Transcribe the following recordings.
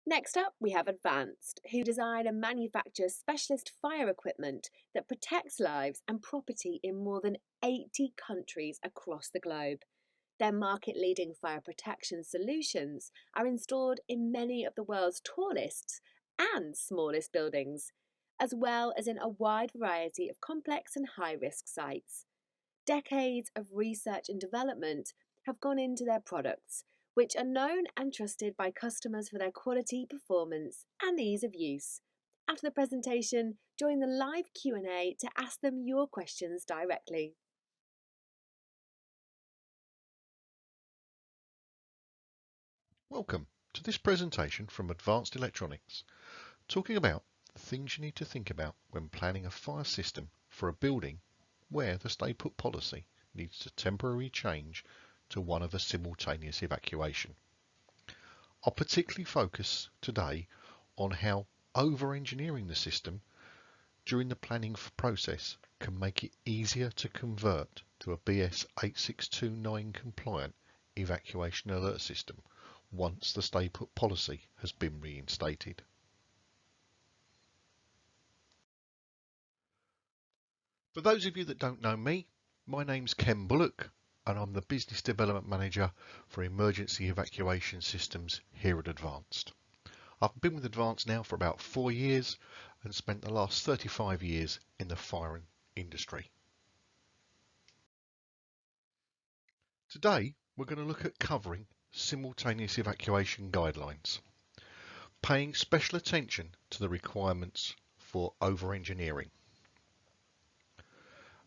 Next up, we have Advanced, who design and manufacture specialist fire equipment that protects lives and property in more than 80 countries across the globe. Their market-leading fire protection solutions are installed in many of the world's tallest and smallest buildings, as well as in a wide variety of complex and high-risk sites. Decades of research and development have gone into their products, which are known and trusted by customers for their quality, performance, and ease of use. After the presentation, join the live Q&A to ask them your questions directly. Welcome to this presentation from Advanced Electronics, talking about the things you need to think about when planning a fire system for a building where the stay put policy needs to temporarily change to one of a simultaneous evacuation. I'll particularly focus today on how over-engineering the system during the planning process can make it easier to convert to a BS 8629 compliant evacuation alert system once the stay put policy has been reinstated. For those of you that don't know me, my name's Ken Bullock and I'm the Business Development Manager for Emergency Evacuation Systems here at Advanced. I've been with Advanced now for about 4 years and spent the last 35 years in the fire industry. Today we're going to look at covering simultaneous evacuation guidelines, paying special attention to the requirements for over-engineering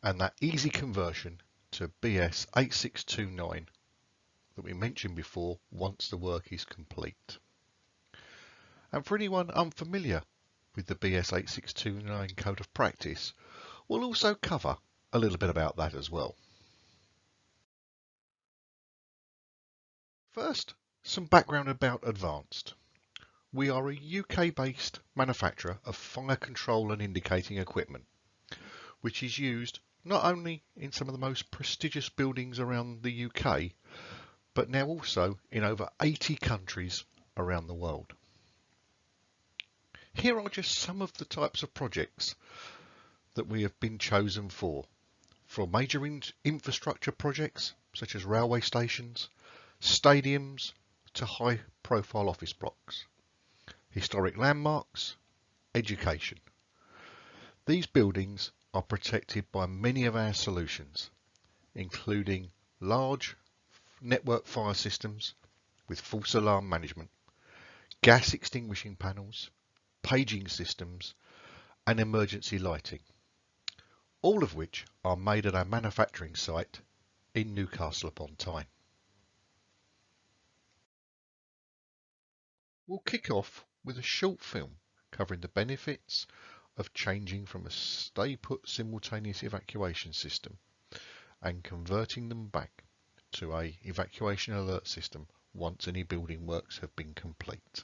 and that easy conversion to BS 8629 that we mentioned before once the work is complete. And for anyone unfamiliar with the BS 8629 Code of Practice, we'll also cover a little bit about that as well. First, some background about Advanced. We are a UK-based manufacturer of fire control and indicating equipment, which is used not only in some of the most prestigious buildings around the UK, but now also in over 80 countries around the world. Here are just some of the types of projects that we have been chosen for major infrastructure projects such as railway stations, stadiums to high-profile office blocks, historic landmarks, education. These buildings are protected by many of our solutions, including large network fire systems with false alarm management, gas extinguishing panels, paging systems, and emergency lighting, all of which are made at our manufacturing site in Newcastle upon Tyne. We'll kick off with a short film covering the benefits of changing from a stay-put simultaneous evacuation system and converting them back to an evacuation alert system once any building works have been complete.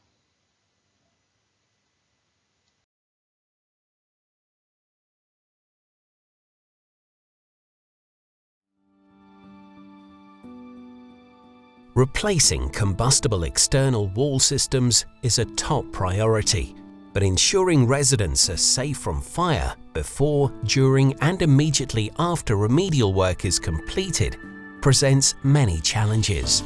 Replacing combustible external wall systems is a top priority, but ensuring residents are safe from fire before, during, and immediately after remedial work is completed presents many challenges.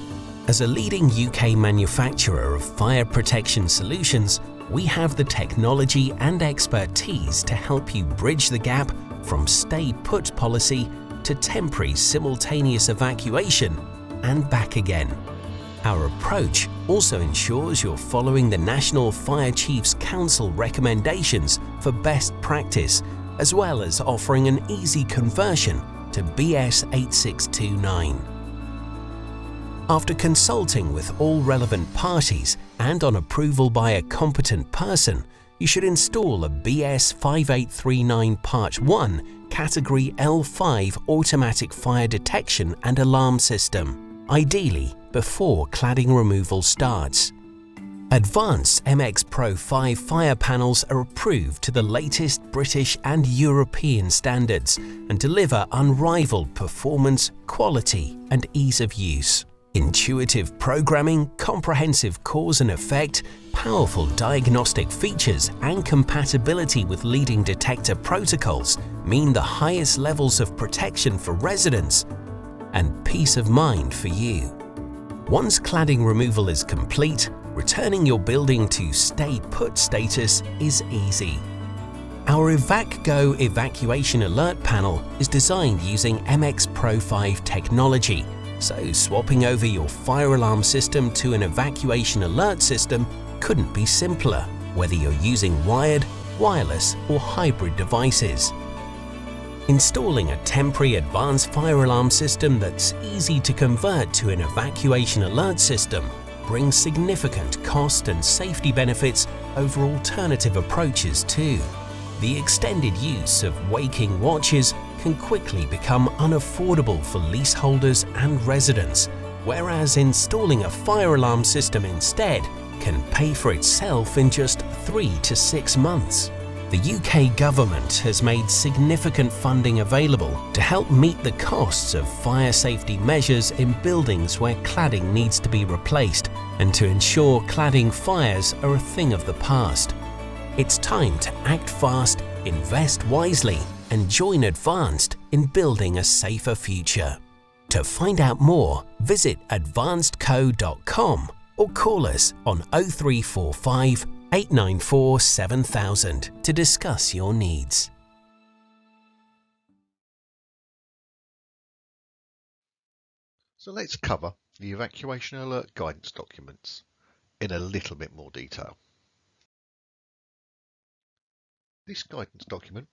As a leading UK manufacturer of fire protection solutions, we have the technology and expertise to help you bridge the gap from stay-put policy to temporary simultaneous evacuation and back again. Our approach also ensures you're following the National Fire Chiefs Council recommendations for best practice, as well as offering an easy conversion to BS 8629. After consulting with all relevant parties and on approval by a competent person, you should install a BS 5839 Part 1 Category L5 automatic fire detection and alarm system, ideally before cladding removal starts. Advanced MX Pro 5 fire panels are approved to the latest British and European standards and deliver unrivaled performance, quality, and ease of use. Intuitive programming, comprehensive cause and effect, powerful diagnostic features and compatibility with leading detector protocols mean the highest levels of protection for residents and peace of mind for you. Once cladding removal is complete, returning your building to stay put status is easy. Our EvacGo evacuation alert panel is designed using MX Pro 5 technology, so swapping over your fire alarm system to an evacuation alert system couldn't be simpler, whether you're using wired, wireless or hybrid devices. Installing a temporary advanced fire alarm system that's easy to convert to an evacuation alert system brings significant cost and safety benefits over alternative approaches too. The extended use of waking watches can quickly become unaffordable for leaseholders and residents, whereas installing a fire alarm system instead can pay for itself in just 3 to 6 months. The UK government has made significant funding available to help meet the costs of fire safety measures in buildings where cladding needs to be replaced and to ensure cladding fires are a thing of the past. It's time to act fast, invest wisely, and join Advanced in building a safer future. To find out more, visit advancedco.com or call us on 0345 894 7000 to discuss your needs. So let's cover the evacuation alert guidance documents in a little bit more detail. This guidance document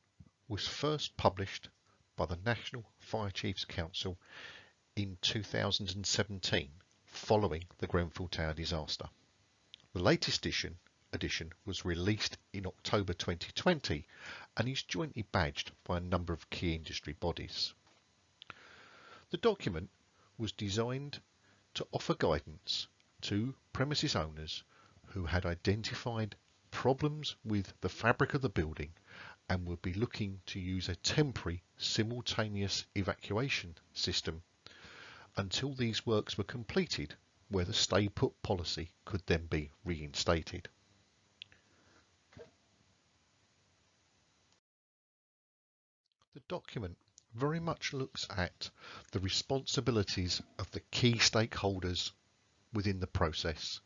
was first published by the National Fire Chiefs Council in 2017 following the Grenfell Tower disaster. The latest edition was released in October 2020 and is jointly badged by a number of key industry bodies. The document was designed to offer guidance to premises owners who had identified problems with the fabric of the building and would be looking to use a temporary simultaneous evacuation system until these works were completed, where the stay put policy could then be reinstated. The document very much looks at the responsibilities of the key stakeholders within the process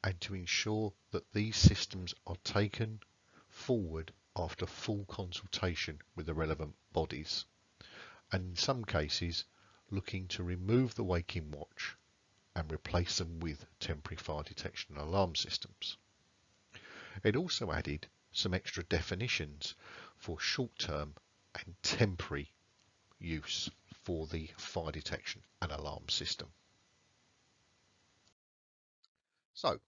and to ensure that these systems are taken forward after full consultation with the relevant bodies, and in some cases looking to remove the waking watch and replace them with temporary fire detection and alarm systems. It also added some extra definitions for short-term and temporary use for the fire detection and alarm system. So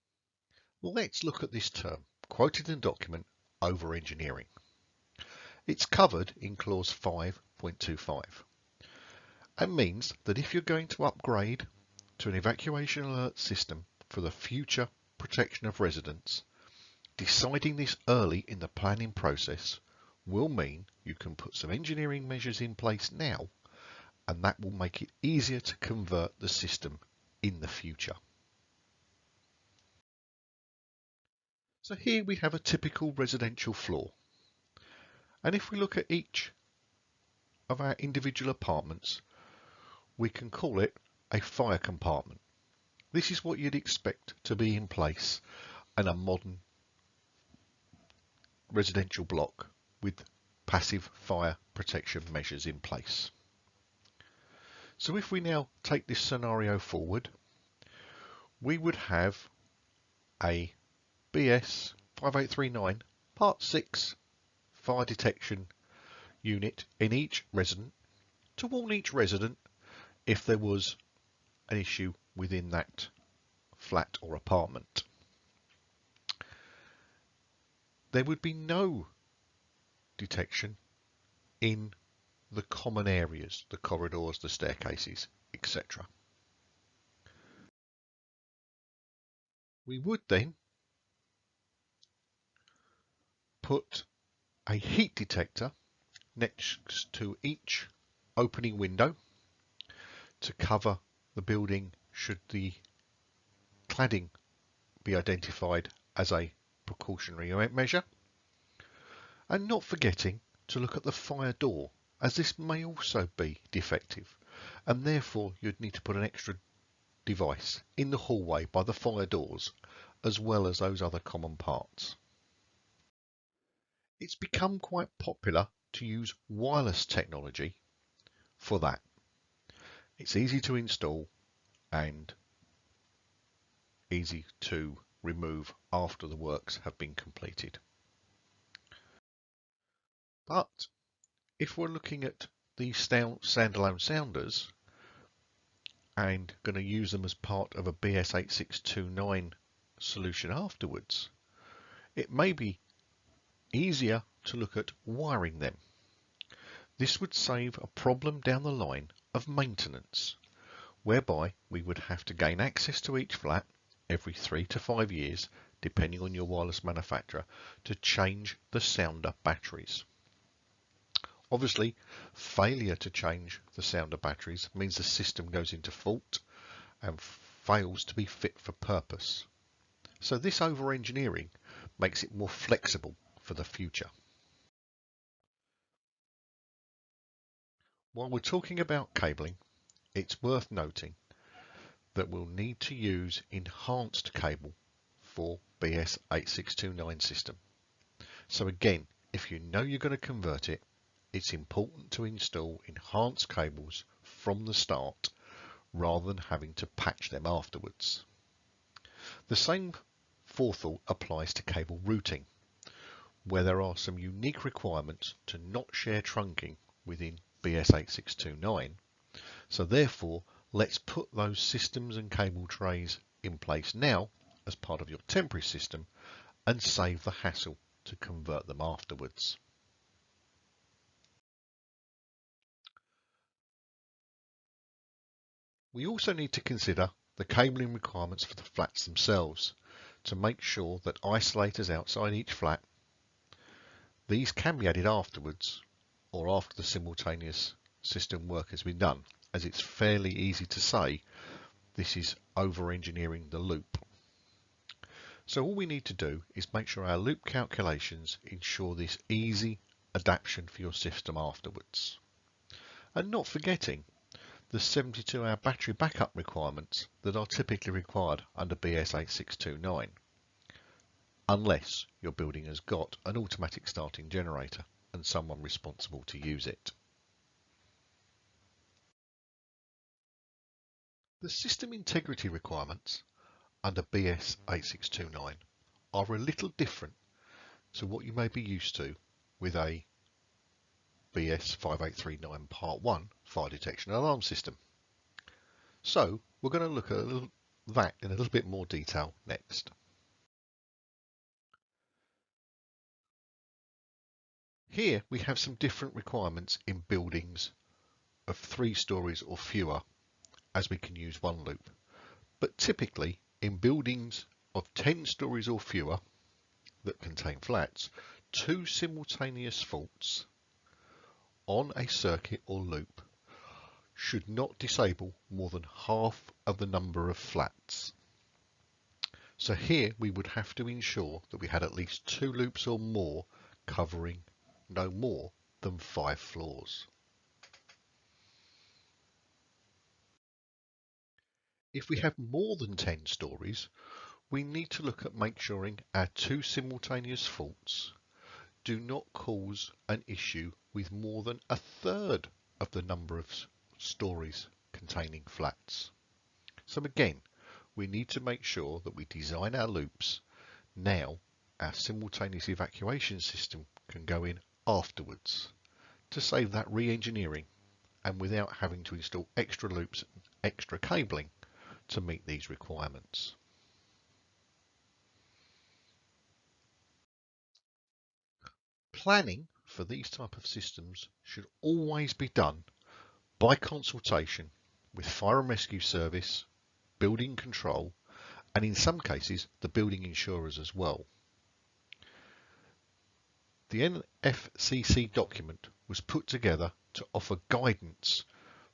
let's look at this term quoted in the document, over-engineering. It's covered in clause 5.25 and means that if you're going to upgrade to an evacuation alert system for the future protection of residents, deciding this early in the planning process will mean you can put some engineering measures in place now, and that will make it easier to convert the system in the future. So here we have a typical residential floor, and if we look at each of our individual apartments, we can call it a fire compartment. This is what you'd expect to be in place in a modern residential block with passive fire protection measures in place. So if we now take this scenario forward, we would have a BS 5839 Part 6 fire detection unit in each resident to warn each resident if there was an issue within that flat or apartment. There would be no detection in the common areas, the corridors, the staircases, etc. We would then put a heat detector next to each opening window to cover the building should the cladding be identified as a precautionary measure, and not forgetting to look at the fire door, as this may also be defective, and therefore you'd need to put an extra device in the hallway by the fire doors, as well as those other common parts. It's become quite popular to use wireless technology for that. It's easy to install and easy to remove after the works have been completed. But if we're looking at these standalone sounders and going to use them as part of a BS8629 solution afterwards, it may be easier to look at wiring them. This would save a problem down the line of maintenance, whereby we would have to gain access to each flat every 3 to 5 years, depending on your wireless manufacturer, to change the sounder batteries. Obviously, failure to change the sounder batteries means the system goes into fault and fails to be fit for purpose. So this over-engineering makes it more flexible for the future. While we're talking about cabling, it's worth noting that we'll need to use enhanced cable for BS8629 system. So again, if you know you're going to convert it, it's important to install enhanced cables from the start rather than having to patch them afterwards. The same forethought applies to cable routing, where there are some unique requirements to not share trunking within BS8629. So therefore, let's put those systems and cable trays in place now as part of your temporary system and save the hassle to convert them afterwards. We also need to consider the cabling requirements for the flats themselves to make sure that isolators outside each flat, these can be added afterwards or after the simultaneous system work has been done, as it's fairly easy to say this is over-engineering the loop. So all we need to do is make sure our loop calculations ensure this easy adaptation for your system afterwards. And not forgetting the 72-hour battery backup requirements that are typically required under BS8629, unless your building has got an automatic starting generator and someone responsible to use it. The system integrity requirements under BS8629 are a little different to what you may be used to with a BS5839 Part 1 fire detection and alarm system. So we're going to look at that in a little bit more detail next. Here we have some different requirements in buildings of 3 stories or fewer, as we can use one loop. But typically in buildings of 10 stories or fewer that contain flats, 2 simultaneous faults on a circuit or loop should not disable more than half of the number of flats. So here we would have to ensure that we had at least 2 loops or more covering no more than 5 floors. If we have more than 10 stories, we need to look at making sure our 2 simultaneous faults do not cause an issue with more than a third of the number of stories containing flats. So again, we need to make sure that we design our loops now. Our simultaneous evacuation system can go in afterwards to save that re-engineering and without having to install extra loops and extra cabling to meet these requirements. Planning for these type of systems should always be done by consultation with fire and rescue service, building control, and in some cases the building insurers as well. The NFCC document was put together to offer guidance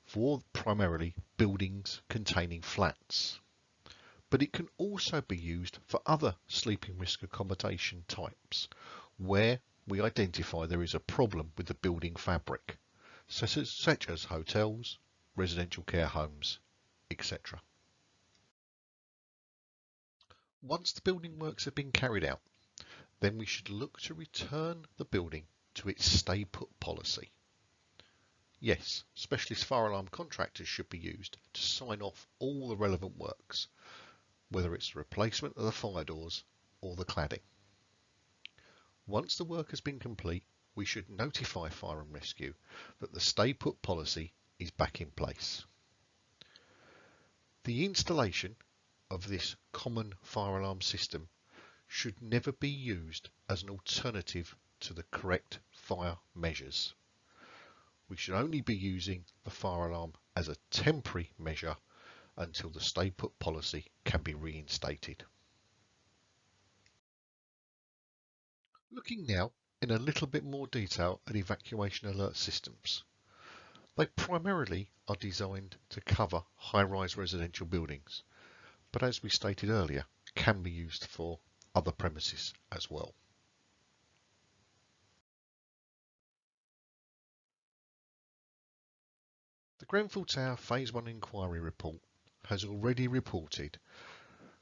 for primarily buildings containing flats, but it can also be used for other sleeping risk accommodation types where we identify there is a problem with the building fabric, such as hotels, residential care homes, etc. Once the building works have been carried out, then we should look to return the building to its stay put policy. Yes, specialist fire alarm contractors should be used to sign off all the relevant works, whether it's the replacement of the fire doors or the cladding. Once the work has been complete, we should notify Fire and Rescue that the stay put policy is back in place. The installation of this common fire alarm system should never be used as an alternative to the correct fire measures. We should only be using the fire alarm as a temporary measure until the stay put policy can be reinstated. Looking now in a little bit more detail at evacuation alert systems. They primarily are designed to cover high-rise residential buildings, but as we stated earlier, can be used for other premises as well. The Grenfell Tower Phase 1 Inquiry Report has already reported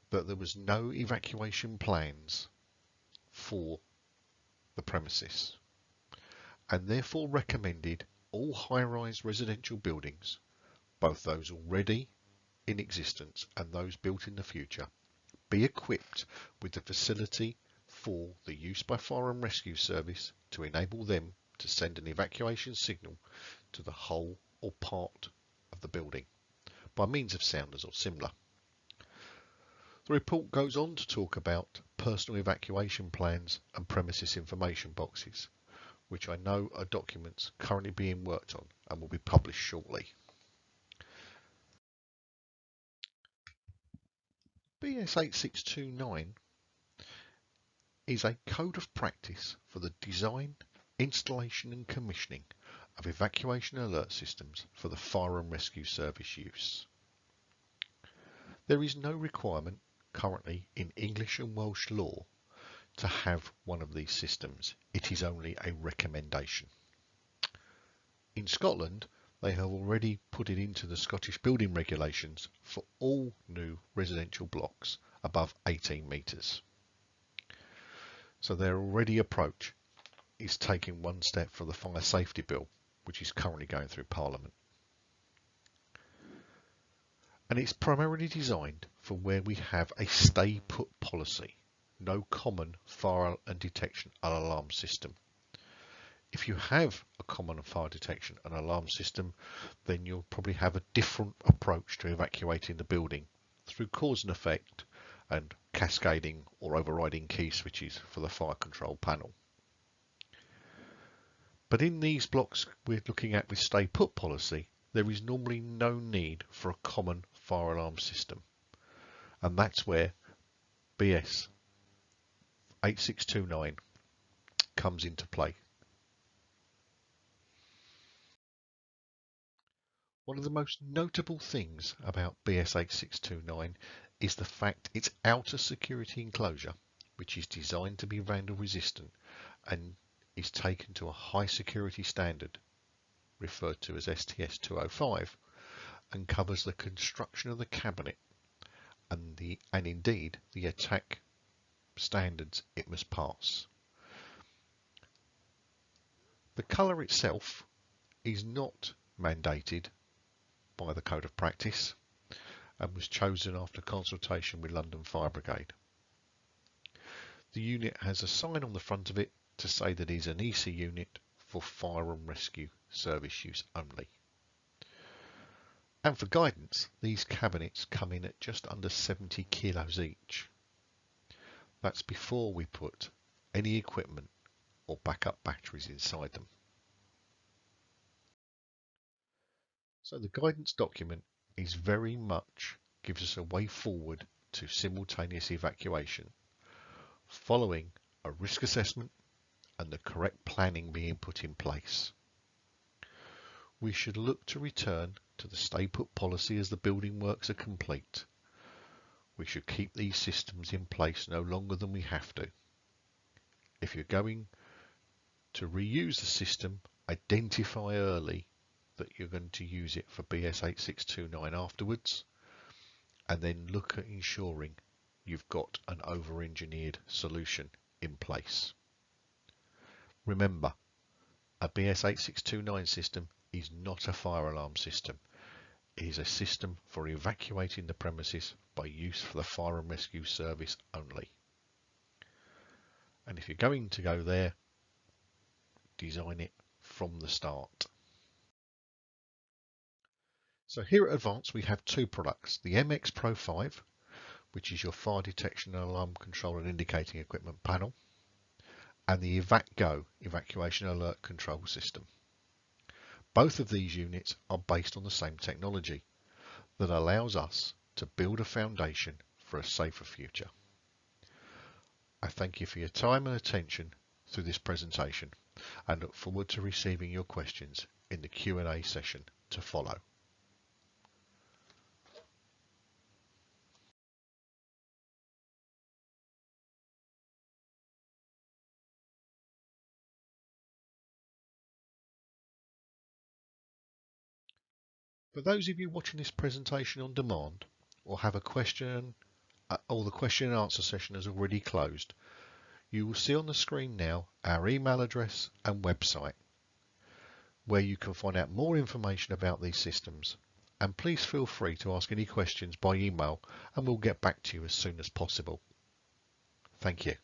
that there was no evacuation plans for the premises and therefore recommended all high-rise residential buildings, both those already in existence and those built in the future, be equipped with the facility for the use by Fire and Rescue Service to enable them to send an evacuation signal to the whole or part of the building by means of sounders or similar. The report goes on to talk about personal evacuation plans and premises information boxes, which I know are documents currently being worked on and will be published shortly. BS 8629 is a code of practice for the design, installation and commissioning of evacuation alert systems for the Fire and Rescue Service use. There is no requirement currently in English and Welsh law to have one of these systems. It is only a recommendation. In Scotland, they have already put it into the Scottish building regulations for all new residential blocks above 18 metres. So their already approach is taking one step for the Fire Safety Bill, which is currently going through Parliament. And it's primarily designed for where we have a stay put policy, no common fire and detection and alarm system. If you have a common fire detection and alarm system, then you'll probably have a different approach to evacuating the building through cause and effect and cascading or overriding key switches for the fire control panel. But in these blocks we're looking at with stay put policy, there is normally no need for a common fire alarm system. And that's where BS 8629 comes into play. One of the most notable things about BS 8629 is the fact its outer security enclosure, which is designed to be vandal resistant and is taken to a high security standard, referred to as STS 205, and covers the construction of the cabinet and indeed the attack standards it must pass. The colour itself is not mandated by the Code of Practice and was chosen after consultation with London Fire Brigade. The unit has a sign on the front of it to say that it is an EC unit for Fire and Rescue Service use only. And for guidance, these cabinets come in at just under 70 kilos each. That's before we put any equipment or backup batteries inside them. So the guidance document is very much gives us a way forward to simultaneous evacuation, following a risk assessment and the correct planning being put in place. we should look to return to the stay put policy as the building works are complete. We should keep these systems in place no longer than we have to. If you're going to reuse the system, identify early that you're going to use it for BS 8629 afterwards, and then look at ensuring you've got an over-engineered solution in place. Remember, a BS 8629 system is not a fire alarm system. It is a system for evacuating the premises by use for the fire and rescue service only. And if you're going to go there, design it from the start. So here at Advanced we have two products, the MX Pro 5, which is your fire detection and alarm control and indicating equipment panel, and the EvacGo evacuation alert control system. Both of these units are based on the same technology that allows us to build a foundation for a safer future. I thank you for your time and attention through this presentation and look forward to receiving your questions in the Q&A session to follow. For those of you watching this presentation on demand or have a question or the question and answer session has already closed, you will see on the screen now our email address and website where you can find out more information about these systems, and please feel free to ask any questions by email and we'll get back to you as soon as possible. Thank you.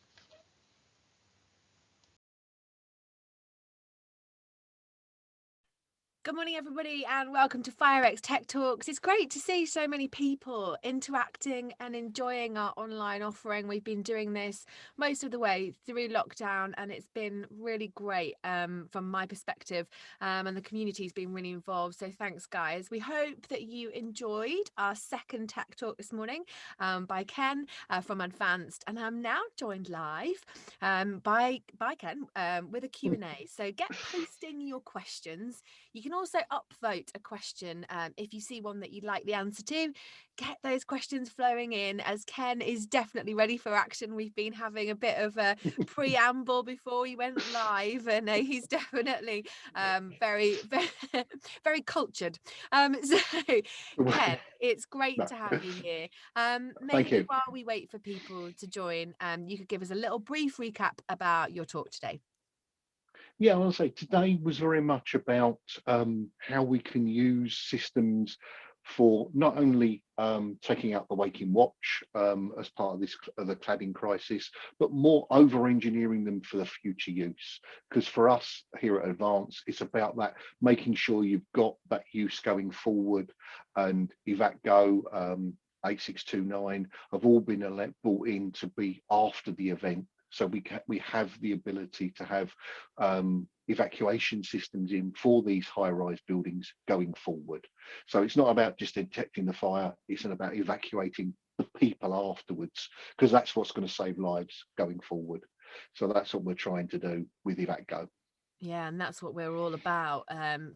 Good morning, everybody, and welcome to FIREX Tech Talks. It's great to see so many people interacting and enjoying our online offering. We've been doing this most of the way through lockdown, and it's been really great from my perspective, and the community's been really involved. So thanks, guys. We hope that you enjoyed our second Tech Talk this morning by Ken from Advanced, and I'm now joined live by Ken with a Q&A. So get posting your questions. You can also upvote a question if you see one that you'd like the answer to. Get those questions flowing in, as Ken is definitely ready for action. We've been having a bit of a preamble before we went live, and he's definitely very, very, very cultured. So, Ken, it's great to have you here. Maybe while we wait for people to join, you could give us a little brief recap about your talk today. Yeah, I'll say today was very much about how we can use systems for not only taking out the waking watch as part of the cladding crisis, but more over-engineering them for the future use. Because for us here at Advance, it's about that, making sure you've got that use going forward. And EvacGo, 8629 have all been brought in to be after the event. So we have the ability to have evacuation systems in for these high-rise buildings going forward. So it's not about just detecting the fire, it's about evacuating the people afterwards, because that's what's going to save lives going forward. So that's what we're trying to do with EvacGo. Yeah, and that's what we're all about.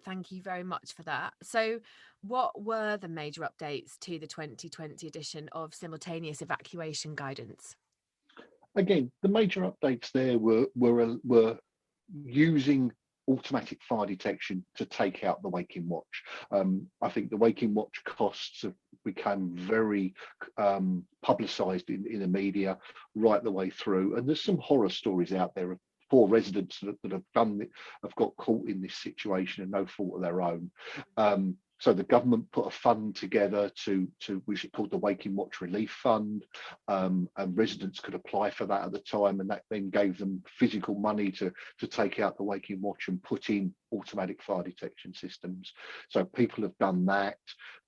Thank you very much for that. So what were the major updates to the 2020 edition of Simultaneous Evacuation Guidance? Again, the major updates there were using automatic fire detection to take out the waking watch. I think the waking watch costs have become very publicised in the media right the way through, and there's some horror stories out there of poor residents that have got caught in this situation and no fault of their own. So the government put a fund together which is called the Waking Watch Relief Fund, and residents could apply for that at the time, and that then gave them physical money to take out the waking watch and put in automatic fire detection systems. So people have done that.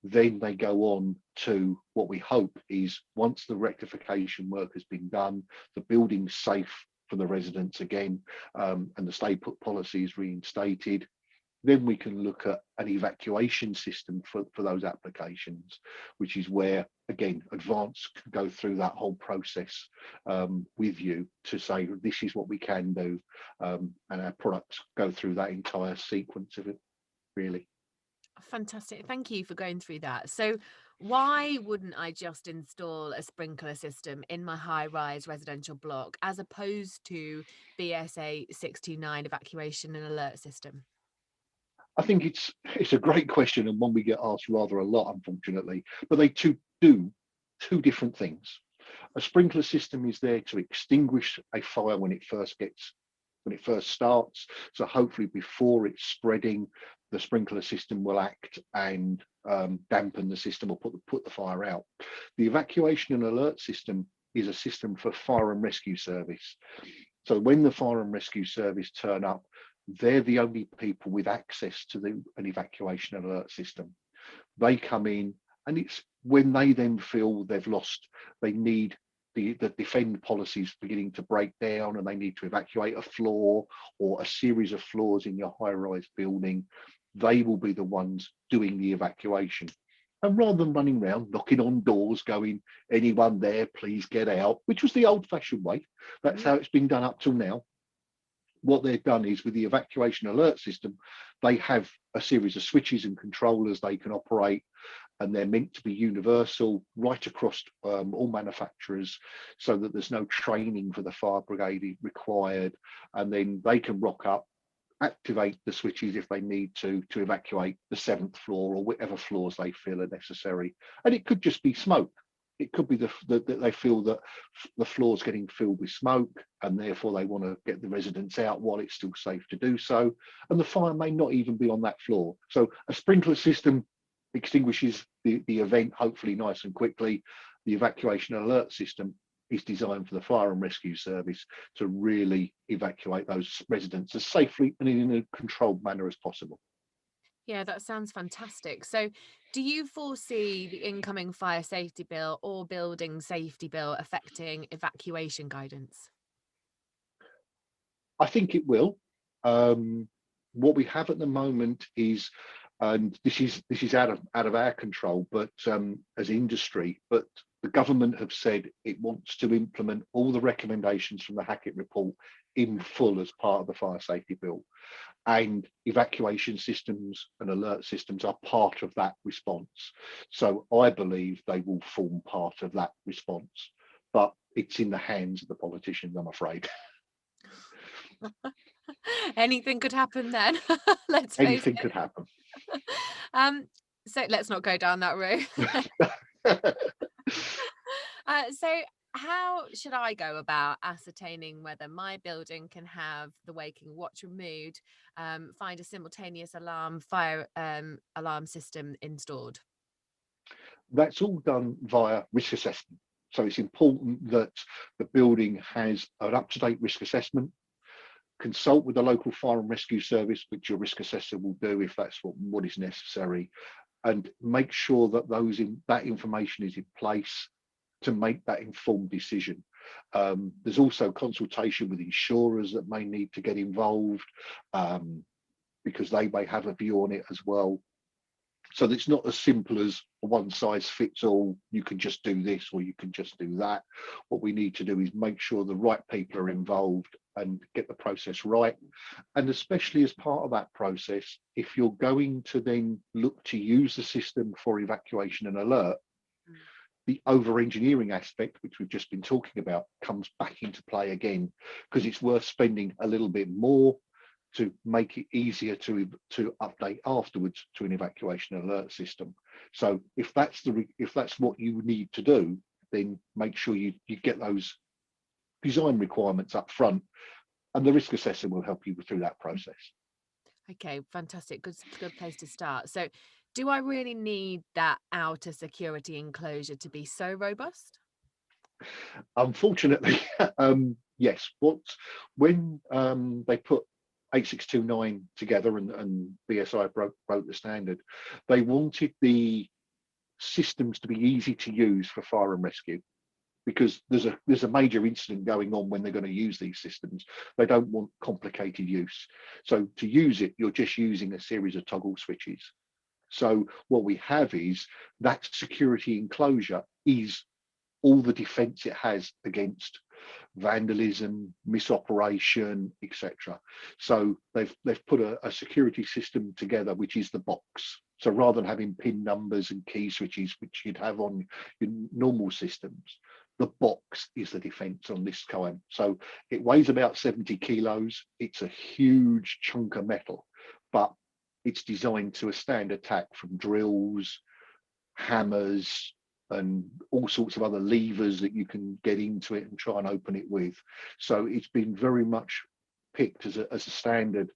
Then they go on to what we hope is, once the rectification work has been done, the building's safe for the residents again, and the stay put policy is reinstated, then we can look at an evacuation system for those applications, which is where, again, Advance can go through that whole process with you to say, this is what we can do, and our products go through that entire sequence of it, really. Fantastic. Thank you for going through that. So why wouldn't I just install a sprinkler system in my high-rise residential block as opposed to BSA 629 evacuation and alert system? I think it's a great question, and one we get asked rather a lot, unfortunately. But they do two different things. A sprinkler system is there to extinguish a fire when it first starts. So hopefully before it's spreading, the sprinkler system will act and dampen the system or put the fire out. The evacuation and alert system is a system for fire and rescue service. So when the fire and rescue service turn up, they're the only people with access to an evacuation alert system. They come in, and it's when they then feel they need the defend policies beginning to break down, and they need to evacuate a floor or a series of floors in your high-rise building, they will be the ones doing the evacuation. And rather than running around knocking on doors going, anyone there, please get out, which was the old-fashioned way, that's how it's been done up till now. What they've done is, with the evacuation alert system, they have a series of switches and controllers they can operate, and they're meant to be universal right across all manufacturers, so that there's no training for the fire brigade required, and then they can rock up, activate the switches if they need to evacuate the 7th floor or whatever floors they feel are necessary. And it could just be smoke. It could be that they feel that the floor's getting filled with smoke, and therefore they want to get the residents out while it's still safe to do so. And the fire may not even be on that floor. So a sprinkler system extinguishes the event, hopefully nice and quickly. The evacuation alert system is designed for the fire and rescue service to really evacuate those residents as safely and in a controlled manner as possible. Yeah, that sounds fantastic. So, do you foresee the incoming fire safety bill or building safety bill affecting evacuation guidance? I think it will. What we have at the moment is, and this is out of our control, but as industry, but the government have said it wants to implement all the recommendations from the Hackett report in full as part of the fire safety bill. And evacuation systems and alert systems are part of that response. So I believe they will form part of that response, but it's in the hands of the politicians, I'm afraid. Anything could happen then. Let's face Anything it. could happen. So let's not go down that route. So how should I go about ascertaining whether my building can have the waking watch removed, find a simultaneous fire alarm system installed? That's all done via risk assessment. So it's important that the building has an up-to-date risk assessment. Consult with the local fire and rescue service, which your risk assessor will do if that's what is necessary, and make sure that that information is in place to make that informed decision. There's also consultation with insurers that may need to get involved, because they may have a view on it as well. So it's not as simple as one size fits all. You can just do this or you can just do that. What we need to do is make sure the right people are involved and get the process right. And especially as part of that process, if you're going to then look to use the system for evacuation and alert, the over-engineering aspect, which we've just been talking about, comes back into play again, because it's worth spending a little bit more to make it easier to update afterwards to an evacuation alert system. So if that's what you need to do, then make sure you get those design requirements up front, and the risk assessor will help you through that process. Okay, fantastic. Good place to start. So, do I really need that outer security enclosure to be so robust? Unfortunately, yes. When they put 8629 together and BSI broke the standard, they wanted the systems to be easy to use for fire and rescue, because there's a major incident going on when they're going to use these systems. They don't want complicated use. So to use it, you're just using a series of toggle switches. So what we have is that security enclosure is all the defense it has against vandalism, misoperation, etc. So they've put a security system together, which is the box. So rather than having pin numbers and key switches, which you'd have on your normal systems, the box is the defense on this kind. So it weighs about 70 kilos. It's a huge chunk of metal, but it's designed to withstand attack from drills, hammers, and all sorts of other levers that you can get into it and try and open it with. So it's been very much picked as a standard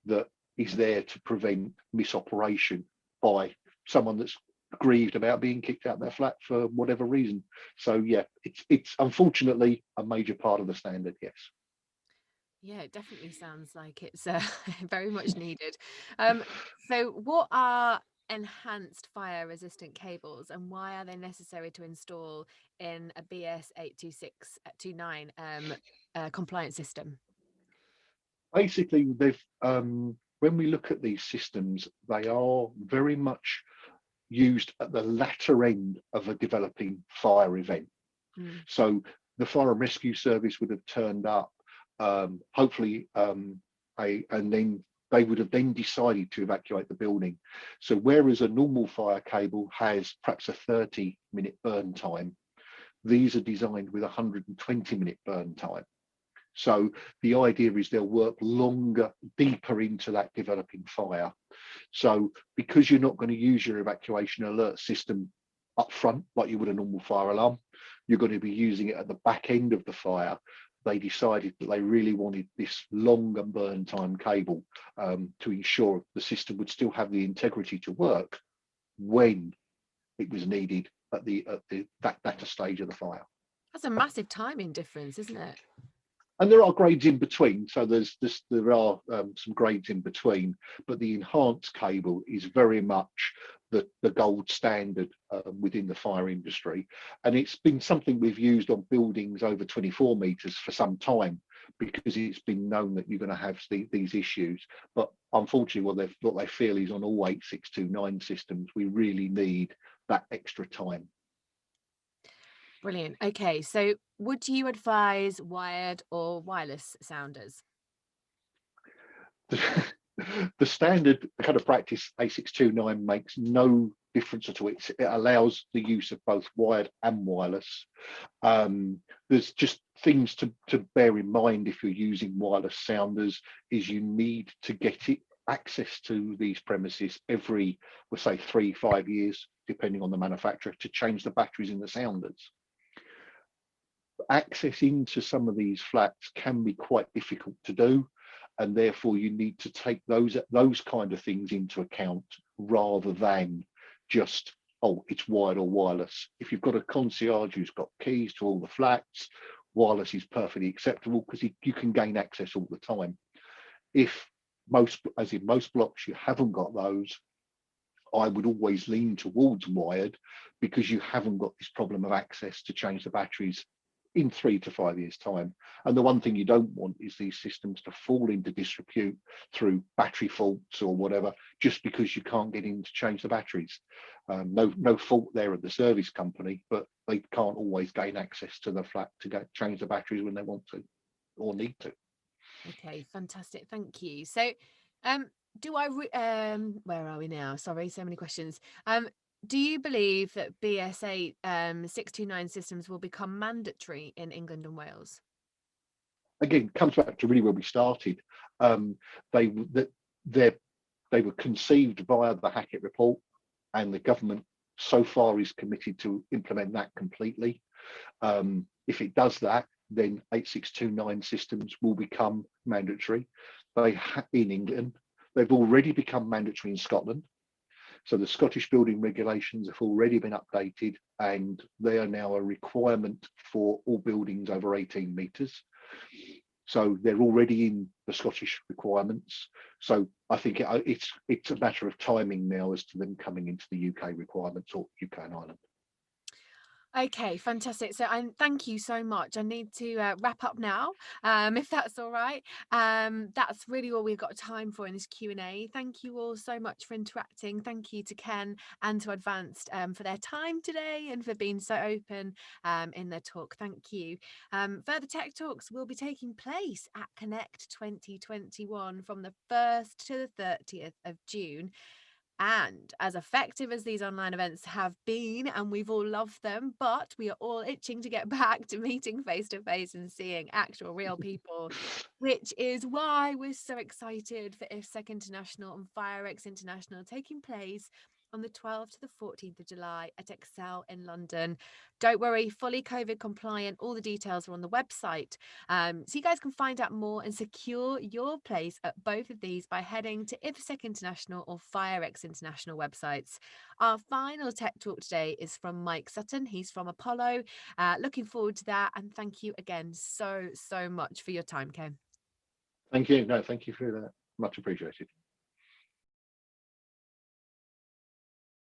that is there to prevent misoperation by someone that's grieved about being kicked out of their flat for whatever reason. So yeah, it's unfortunately a major part of the standard, yes. Yeah, it definitely sounds like it's very much needed. So what are enhanced fire resistant cables, and why are they necessary to install in a BS 82629 compliance system? Basically, they've when we look at these systems, they are very much used at the latter end of a developing fire event. Mm. So the fire and rescue service would have turned up, hopefully, and then they would have then decided to evacuate the building. So whereas a normal fire cable has perhaps a 30-minute burn time, these are designed with a 120-minute burn time. So the idea is they'll work longer, deeper into that developing fire. So because you're not going to use your evacuation alert system up front like you would a normal fire alarm, you're going to be using it at the back end of the fire. They decided that they really wanted this longer burn time cable to ensure the system would still have the integrity to work when it was needed at that latter stage of the fire. That's a massive timing difference, isn't it? And there are grades in between, so there are some grades in between, but the enhanced cable is very much the gold standard within the fire industry, and it's been something we've used on buildings over 24 meters for some time because it's been known that you're going to have these issues. But unfortunately, what they feel is on all 8629 systems, we really need that extra time. Brilliant. Okay, so would you advise wired or wireless sounders? The standard kind of practice A629 makes no difference at all. It allows the use of both wired and wireless. There's just things to bear in mind if you're using wireless sounders is you need to get it access to these premises every, we'll say 3-5 years, depending on the manufacturer, to change the batteries in the sounders. Access into some of these flats can be quite difficult to do, and therefore you need to take those kind of things into account rather than just, oh, it's wired or wireless. If you've got a concierge who's got keys to all the flats, wireless is perfectly acceptable because you can gain access all the time. If as in most blocks, you haven't got those, I would always lean towards wired because you haven't got this problem of access to change the batteries in 3 to 5 years' time. And the one thing you don't want is these systems to fall into disrepute through battery faults or whatever, just because you can't get in to change the batteries. No fault there at the service company, but they can't always gain access to the flat to change the batteries when they want to or need to. Okay, fantastic. Thank you. So, where are we now? Sorry, so many questions. Do you believe that BS8 629 systems will become mandatory in England and Wales? Again, comes back to really where we started. They were conceived via the Hackett report, and the government so far is committed to implement that completely. If it does that, then 8629 systems will become mandatory. In England, they've already become mandatory in Scotland. So the Scottish building regulations have already been updated, and they are now a requirement for all buildings over 18 metres. So they're already in the Scottish requirements. So I think it's a matter of timing now as to them coming into the UK requirements, or UK and Ireland. Okay, fantastic. So thank you so much. I need to wrap up now, if that's all right. That's really all we've got time for in this Q&A. Thank you all so much for interacting. Thank you to Ken and to Advanced for their time today and for being so open in their talk. Thank you. Further Tech Talks will be taking place at Connect 2021 from the 1st to the 30th of June. And as effective as these online events have been, and we've all loved them, but we are all itching to get back to meeting face to face and seeing actual real people, which is why we're so excited for IFSEC International and FIREX International taking place on the 12th to the 14th of July at Excel in London. Don't worry, fully COVID compliant. All the details are on the website. So you guys can find out more and secure your place at both of these by heading to IFSEC International or FIREX International websites. Our final tech talk today is from Mike Sutton. He's from Apollo. Looking forward to that. And thank you again so much for your time, Ken. Thank you. No, thank you for that. Much appreciated.